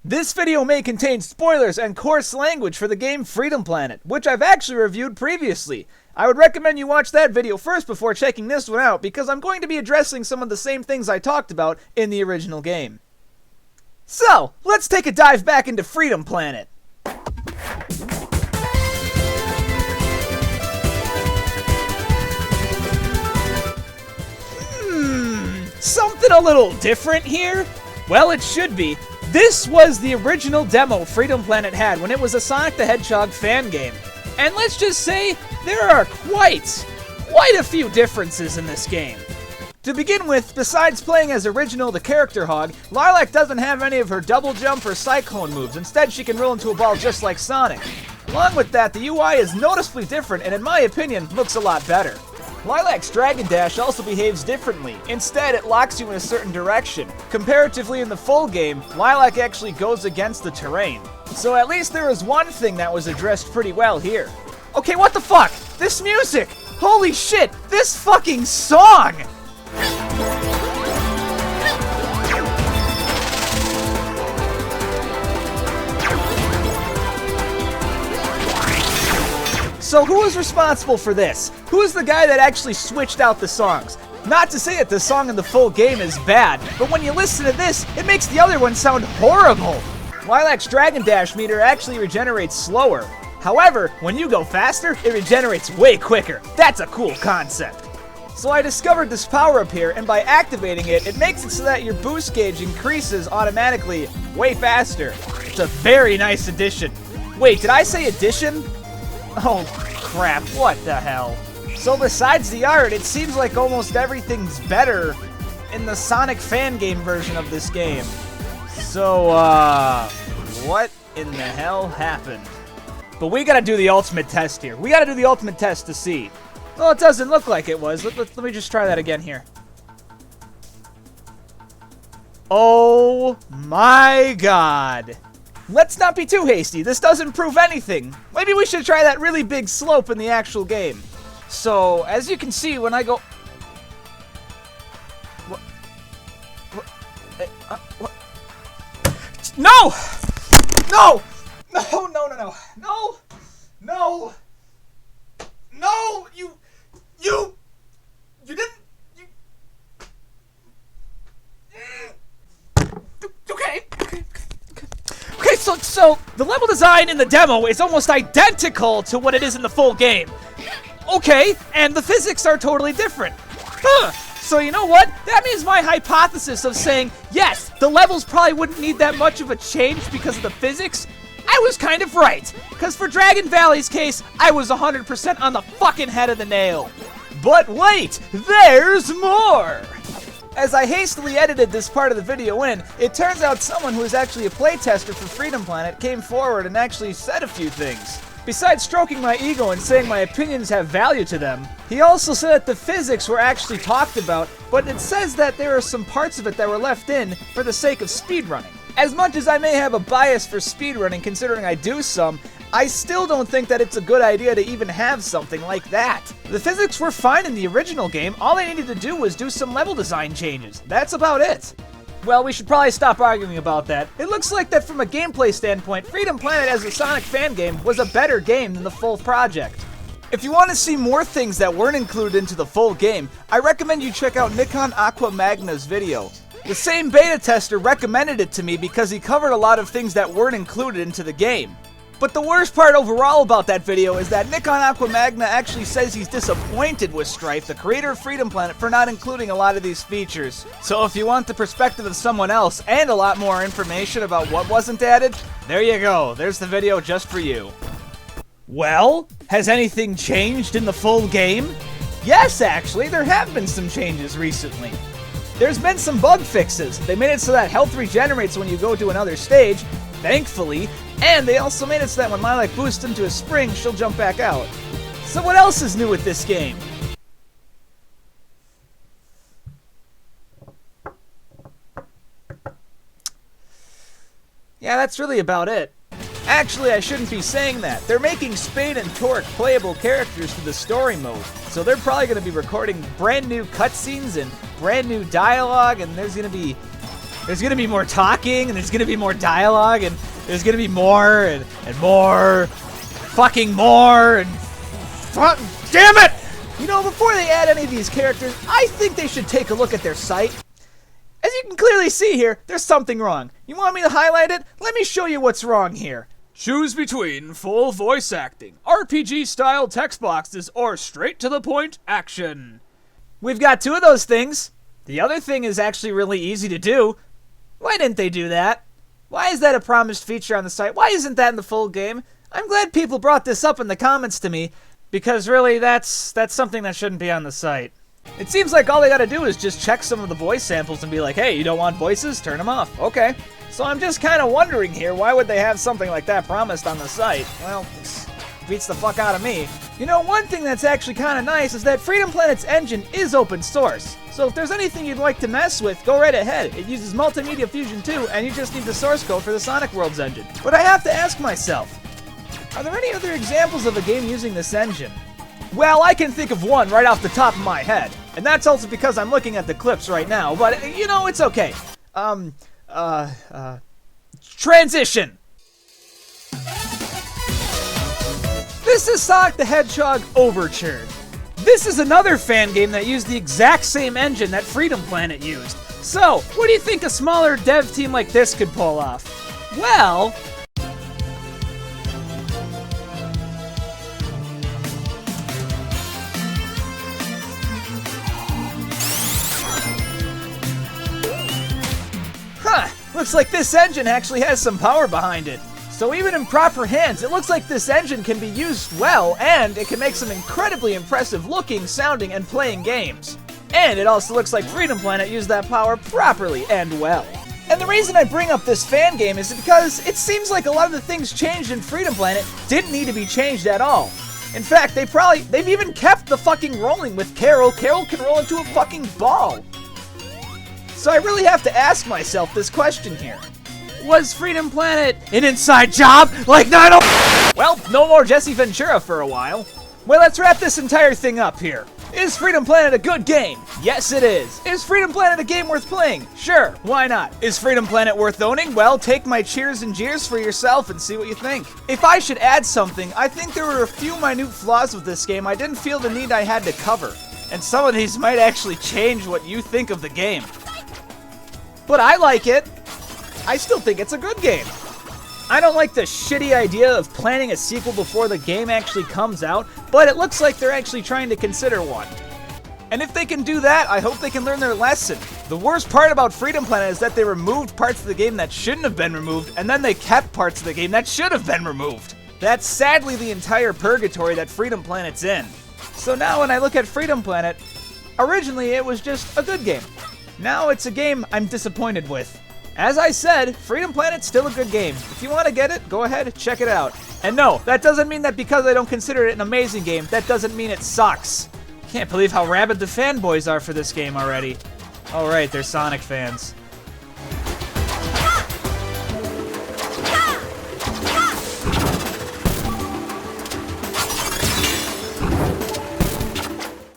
This video may contain spoilers and coarse language for the game Freedom Planet, which I've actually reviewed previously. I would recommend you watch that video first before checking this one out, because I'm going to be addressing some of the same things I talked about in the original game. So, let's take a dive back into Freedom Planet. Something a little different here? Well, it should be. This was the original demo Freedom Planet had when it was a Sonic the Hedgehog fan game. And let's just say, there are quite a few differences in this game. To begin with, besides playing as original the Character Hog, Lilac doesn't have any of her double jump or cyclone moves. Instead, she can roll into a ball just like Sonic. Along with that, the UI is noticeably different and in my opinion, looks a lot better. Lilac's Dragon Dash also behaves differently. Instead, it locks you in a certain direction. Comparatively in the full game, Lilac actually goes against the terrain. So at least there is one thing that was addressed pretty well here. Okay, what the fuck? This music! Holy shit, this fucking song! So who is responsible for this? Who is the guy that actually switched out the songs? Not to say that the song in the full game is bad, but when you listen to this, it makes the other one sound horrible. Lilac's Dragon Dash meter actually regenerates slower. However, when you go faster, it regenerates way quicker. That's a cool concept. So I discovered this power-up here, and by activating it, it makes it so that your boost gauge increases automatically way faster. It's a very nice addition. Wait, did I say addition? Oh crap, what the hell? So besides the art, it seems like almost everything's better in the Sonic fan game version of this game. So, what in the hell happened? But we gotta do the ultimate test here. We gotta do the ultimate test to see. Well, it doesn't look like it was. Let me just try that again here. Oh my god. Let's not be too hasty. This doesn't prove anything. Maybe we should try that really big slope in the actual game. So, as you can see, when I go... What? No! No! No, no, no, no. No! No! No! You didn't... Okay. Okay, so the level design in the demo is almost identical to what it is in the full game. Okay, and the physics are totally different. Huh. So you know what? That means my hypothesis of saying, yes, the levels probably wouldn't need that much of a change because of the physics, I was kind of right. Because for Dragon Valley's case, I was 100% on the fucking head of the nail. But wait, there's more! As I hastily edited this part of the video in, it turns out someone who is actually a playtester for Freedom Planet came forward and actually said a few things. Besides stroking my ego and saying my opinions have value to them, he also said that the physics were actually talked about, but it says that there are some parts of it that were left in for the sake of speedrunning. As much as I may have a bias for speedrunning considering I do some, I still don't think that it's a good idea to even have something like that. The physics were fine in the original game, all I needed to do was do some level design changes. That's about it. Well, we should probably stop arguing about that. It looks like that from a gameplay standpoint, Freedom Planet as a Sonic fan game was a better game than the full project. If you want to see more things that weren't included into the full game, I recommend you check out Nikon Aqua Magna's video. The same beta tester recommended it to me because he covered a lot of things that weren't included into the game. But the worst part overall about that video is that Nikon Aqua Magna actually says he's disappointed with Strife, the creator of Freedom Planet, for not including a lot of these features. So if you want the perspective of someone else and a lot more information about what wasn't added, there you go, there's the video just for you. Well, has anything changed in the full game? Yes, actually, there have been some changes recently. There's been some bug fixes. They made it so that health regenerates when you go to another stage, thankfully, and they also made it so that when Lilac boosts into a spring, she'll jump back out. So what else is new with this game? Yeah, that's really about it. Actually, I shouldn't be saying that. They're making Spade and Torque playable characters for the story mode, so they're probably going to be recording brand new cutscenes and brand new dialogue, and there's going to be There's gonna be more talking, and there's gonna be more dialogue, and there's gonna be more, and more, fucking more, and fuck, damn it! You know, before they add any of these characters, I think they should take a look at their site. As you can clearly see here, there's something wrong. You want me to highlight it? Let me show you what's wrong here. Choose between full voice acting, RPG-style text boxes, or straight-to-the-point action. We've got 2 of those things. The other thing is actually really easy to do. Why didn't they do that? Why is that a promised feature on the site? Why isn't that in the full game? I'm glad people brought this up in the comments to me, because really that's something that shouldn't be on the site. It seems like all they gotta do is just check some of the voice samples and be like, hey, you don't want voices? Turn them off. Okay. So I'm just kind of wondering here, why would they have something like that promised on the site? Well, it beats the fuck out of me. You know, one thing that's actually kind of nice is that Freedom Planet's engine is open source. So if there's anything you'd like to mess with, go right ahead. It uses Multimedia Fusion 2, and you just need the source code for the Sonic Worlds engine. But I have to ask myself, are there any other examples of a game using this engine? Well, I can think of one right off the top of my head. And that's also because I'm looking at the clips right now, but, you know, it's okay. Transition! This is Sonic the Hedgehog Overture. This is another fan game that used the exact same engine that Freedom Planet used. So, what do you think a smaller dev team like this could pull off? Well... looks like this engine actually has some power behind it. So even in proper hands, it looks like this engine can be used well, and it can make some incredibly impressive looking, sounding, and playing games. And it also looks like Freedom Planet used that power properly and well. And the reason I bring up this fan game is because it seems like a lot of the things changed in Freedom Planet didn't need to be changed at all. In fact, they've even kept the fucking rolling with Carol. Carol can roll into a fucking ball. So I really have to ask myself this question here. Was Freedom Planet an inside job like 9/11? Well, no more Jesse Ventura for a while. Well, let's wrap this entire thing up here. Is Freedom Planet a good game? Yes, it is. Is Freedom Planet a game worth playing? Sure, why not? Is Freedom Planet worth owning? Well, take my cheers and jeers for yourself and see what you think. If I should add something, I think there were a few minute flaws with this game I didn't feel the need I had to cover. And some of these might actually change what you think of the game. But I like it. I still think it's a good game. I don't like the shitty idea of planning a sequel before the game actually comes out, but it looks like they're actually trying to consider one. And if they can do that, I hope they can learn their lesson. The worst part about Freedom Planet is that they removed parts of the game that shouldn't have been removed, and then they kept parts of the game that should have been removed. That's sadly the entire purgatory that Freedom Planet's in. So now when I look at Freedom Planet, originally it was just a good game. Now it's a game I'm disappointed with. As I said, Freedom Planet's still a good game. If you want to get it, go ahead, check it out. And no, that doesn't mean that because I don't consider it an amazing game, that doesn't mean it sucks. Can't believe how rabid the fanboys are for this game already. Oh right, they're Sonic fans.